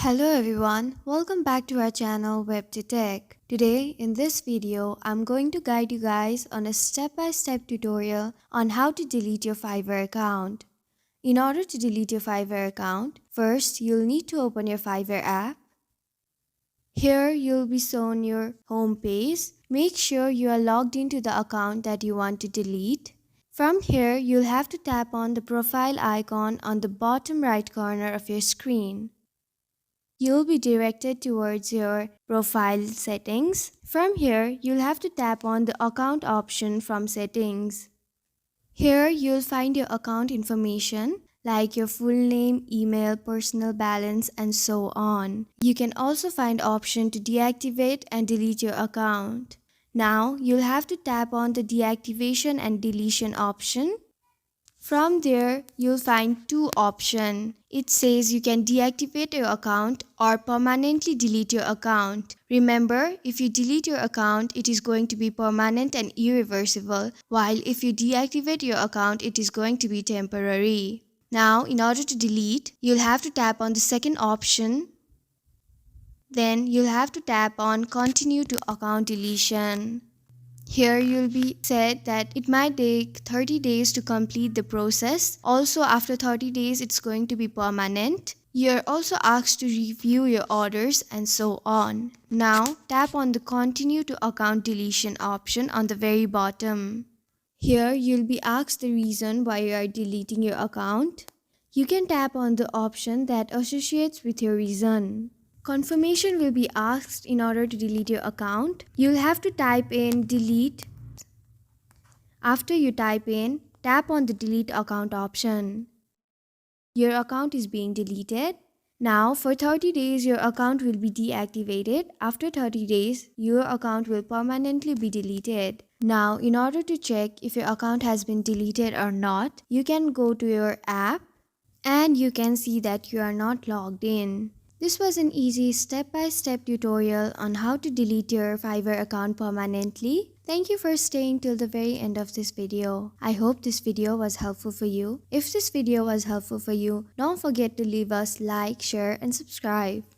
Hello everyone, welcome back to our channel WebToTech. Today in this video, I'm going to guide you guys on a step-by-step tutorial on how to delete your Fiverr account. In order to delete your Fiverr account, first you'll need to open your Fiverr app. Here you'll be shown your home page. Make sure you are logged into the account that you want to delete. From here, you'll have to tap on the profile icon on the bottom right corner of your screen. You'll be directed towards your profile settings. From here, you'll have to tap on the account option from settings. Here, you'll find your account information like your full name, email, personal balance, and so on. You can also find option to deactivate and delete your account. Now, you'll have to tap on the deactivation and deletion option. From there, you'll find two options. It says you can deactivate your account or permanently delete your account. Remember, if you delete your account, it is going to be permanent and irreversible, while if you deactivate your account, it is going to be temporary. Now, in order to delete, you'll have to tap on the second option. Then, you'll have to tap on Continue to Account Deletion. Here you'll be said that it might take 30 days to complete the process. Also after 30 days it's going to be permanent. You're also asked to review your orders and so on. Now tap on the Continue to Account Deletion option on the very bottom. Here you'll be asked the reason why you are deleting your account. You can tap on the option that associates with your reason. Confirmation will be asked in order to delete your account. You'll have to type in delete. After you type in, tap on the delete account option. Your account is being deleted. Now for 30 days your account will be deactivated. After 30 days, your account will permanently be deleted. Now in order to check if your account has been deleted or not, you can go to your app and you can see that you are not logged in. This was an easy step-by-step tutorial on how to delete your Fiverr account permanently. Thank you for staying till the very end of this video. I hope this video was helpful for you. If this video was helpful for you, don't forget to leave us like, share, and subscribe.